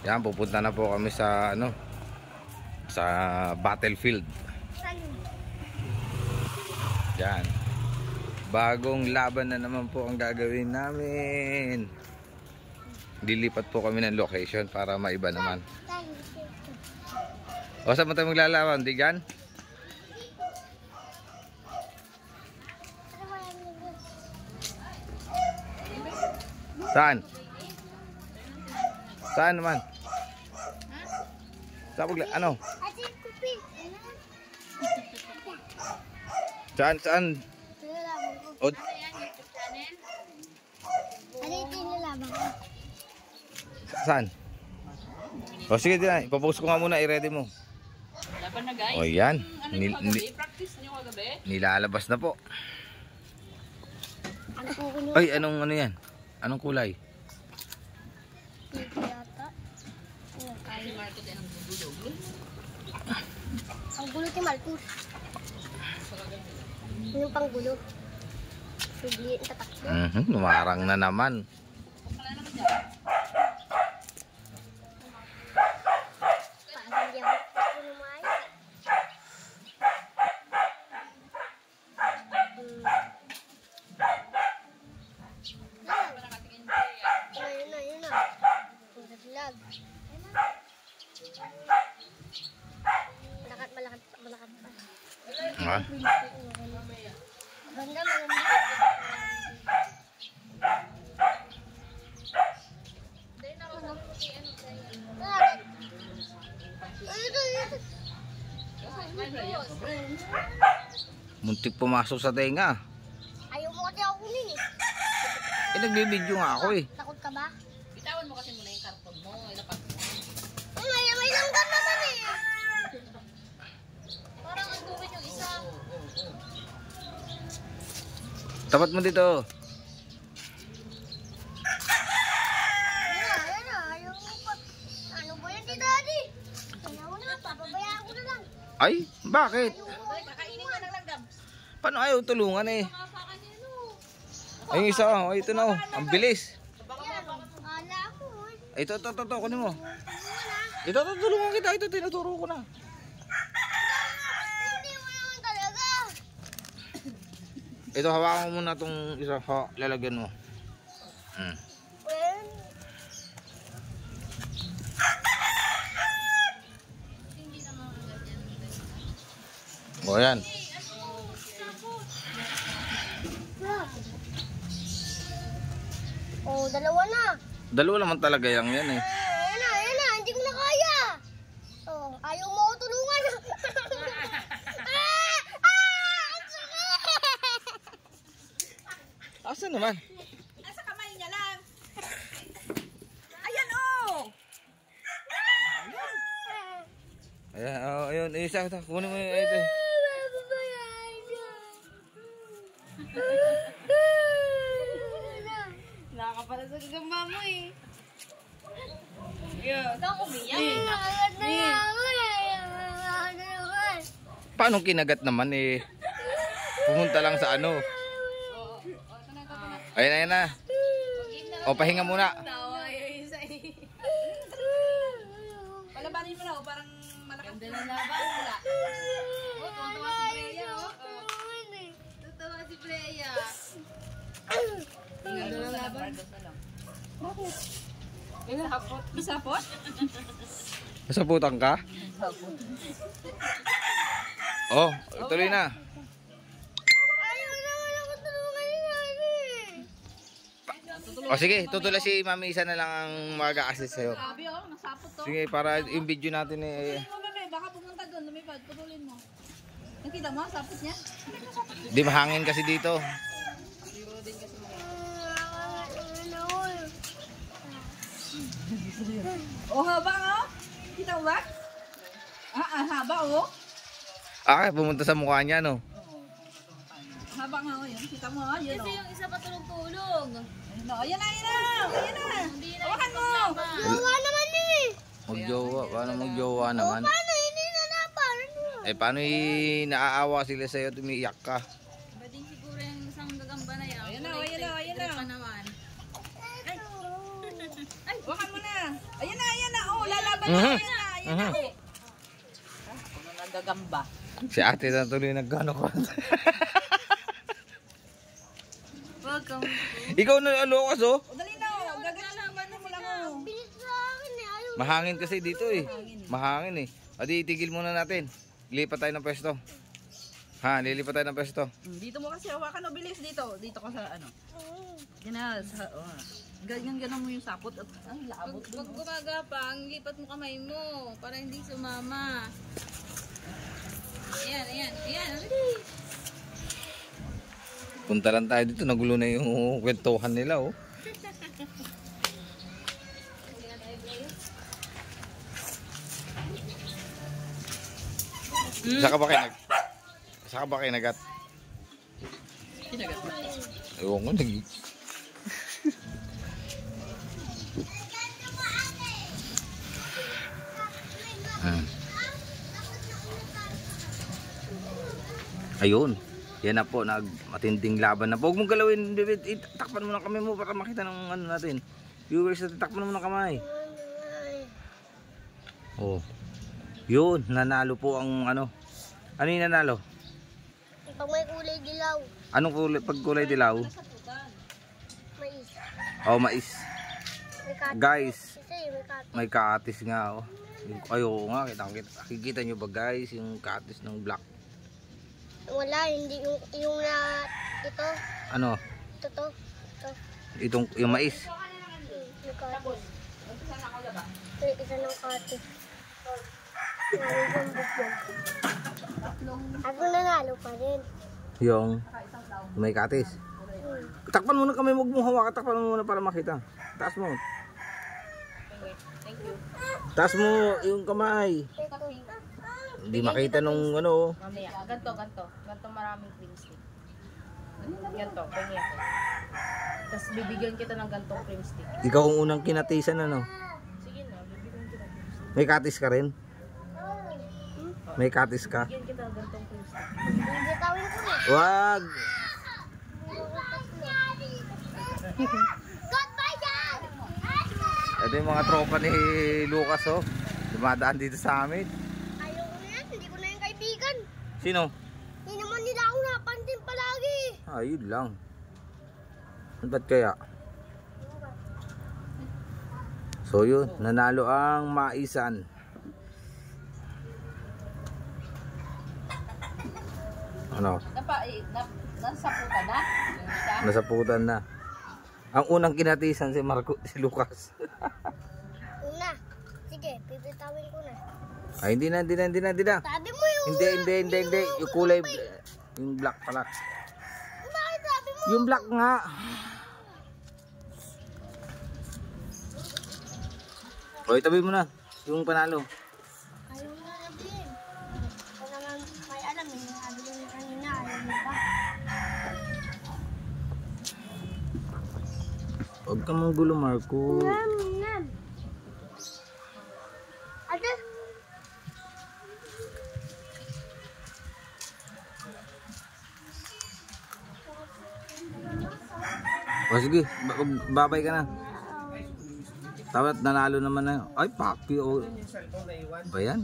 Yan, pupunta na po kami sa ano, sa battlefield. Yan. Bagong laban na naman po ang gagawin namin. Lilipat po kami ng location para maiba naman. O, saan mo tayo maglalaban? Di dyan? Saan? Saan naman? Saan magla... Ano? Saan? Saan? O... Saan? O sige din, ipapost ko nga muna, i-ready mo. Laban na guys. O yan. Practice nyo kagabi? Nilalabas na po. Ay, anong ano yan? Anong kulay? Si Marcos ay ang gulog. Ang gulo ni Marcos. Yung panggulo. Sige, tatakbo. Lumarang na naman. Malakat pa. Ha? Banda, Muntik pumasok sa tenga. ayaw mo kasi ako kunin eh. Eh, nagbibideo nga ako eh. Takot ka ba? Bitawan mo kasi muna yung karton mo. Ilapat mo. May langgan naman eh. Parang ang tuwid yung isa. Tapat mo dito. Ayan na. Ayaw mo pa. Ano ba yan si Daddy? Ayaw na. Papabayaan ko na lang. Ay, bakit? Kakainin ka ng langgam. Paano ayaw tulungan eh? Ay, yung isa oh. Ay, ito na oh. Ang bilis. Akala ko eh. Ito, kunin mo. Ito, tulungan kita. Ito, tinuturo ko na. Hindi mo naman talaga. Ito, hawakan mo muna itong isa. Lalagyan mo. Well, O, yan. oh, dalawa na. Dalawa naman talaga yan eh. Ayan na. Hindi ko na kaya. Oh, ayaw mo ako tulungan. Ang sakit. Asa naman? Nasa kamay niya lang. Ayan oh! Ayan, oh, ayun. Isa, kunin mo yung ito. Nakakapala sa gagamba mo eh. Ikaw umiyak. Paano kinagat naman eh? Pumunta lang sa ano. Ayan na. O, pahinga muna. Tawa yung isa eh. Palabanin mo na parang malakas. Ganda na laban. Wala. Tuwa si Freya. Tuwa si Freya. Ganda na laban. Isapot? Masaputan ka? Oh, tuloy na. Ayaw naman ako tulungan ni Daddy. O sige, tutula si Mami Isa na lang ang mag-a-assist sa'yo. Sabi oh, nasapot to. Sige, para yung video natin eh. Putulin mo bebe, baka pumunta doon, lumipad, putulin mo. Nakita mo, sapot niya? Di mahangin kasi dito. Oh, haba nga. Kita mo ba? Haba oh. Ah, pumunta sa mukha niya no. Haba nga oh, yun. Kita mo ha, yun oh. Kasi yung isa pa tulog-tulog. Ayan na. Hawakan mo. Gawa naman yun eh. Magjowa, paano magjowa naman? Paano? Hindi na naparan mo. Eh paano naaawa sila sa'yo at umiiyak ka? Iba din siguro yung isang gagamba na yan. Ayan na. Pa naman. Mhm. Yan na. Ano nagagamba? Si ate na tuloy nagkano ko. Welcome. Ikaw na alokas oh. O, dali na. Gagalaman mo lang. Bilis sa akin eh. Ayaw. Mahangin kasi dito eh. Mahangin eh. Adi, itigil muna natin. Lipat tayo ng pwesto. Ha, lilipat tayo ng pwesto. Dito mo kasi hawakan o bilis dito. Dito ka sa ano. Ganyan. Ganyan mo yung sapot at ang labot Pag dun. gumagapang, lipat mo kamay mo para hindi sumama. Ayan, ayan, ayan. Dali. Punta lang tayo dito. Nagulo na yung kwentuhan nila oh. Saka ba kayo nagat? Sinagat mo. Ewan ko, Ayun. Yan na po, matinding laban na po. Huwag mong galawin, David. Takpan mo na kami mo para makita ng ano natin. Viewers, takpan mo na kamay. Oh. Yun, nanalo po ang ano. Ano yung nanalo? Pag may kulay dilaw. Anong kulay? Pag kulay dilaw? Mais. Oh, mais. May katis. Guys, Isa eh, may katis. may katis nga oh. Ayo nga, nakikita nyo ba guys yung katis ng black? Wala, hindi yung na ito. Ano? Ito to. Ito. Itong yung mais. May katis. Ito, isa ng katis. Ako nanalo pa rin. Yung may katis. Takpan mo na kami, huwag mong hawakan, takpan mo muna para makita. Taas mo. Taas mo yung kamay. Hindi makita nung ano. Mamaya. Ganto. Ganto maraming cream stick. Ganto. Pwede ako. Tapos bibigyan kita ng gantong cream stick. Ikaw ang unang kinatisan ano. Sige na, bibigyan kita ng cream stick. May katis ka rin? May katis ka? Bibigyan kita ng gantong cream stick. Bibitawin ko na. Wag! Goodbye, Dad! Ito yung mga tropa ni Lucas oh. Dumadaan dito sa amin. Ayoko na yan, hindi ko na yung kaibigan. Sino? Hindi naman nila ako napansin palagi. Yun lang. Ba't kaya? So yun, nanalo ang maisan. Ano? Nasaputan na? Yung isa? Nasaputan na. Ang unang kinatisan si si Lucas. Una. Sige, bibitawin ko na. Ay, hindi na. Sabi mo yung... Hindi. Yung kulay, yung black pala. Bakit sabi mo? Yung black nga. O, itabi mo na. Yung panalo. Ayaw na sabihin. Ito naman may alam eh. Sabi ko na kanina, ayaw mo pa. Huwag ka mong gulo, Marco. Ngam. Ate? O sige, babay ka na. Tawat, nanalo naman na. Ay, papi. Ba yan?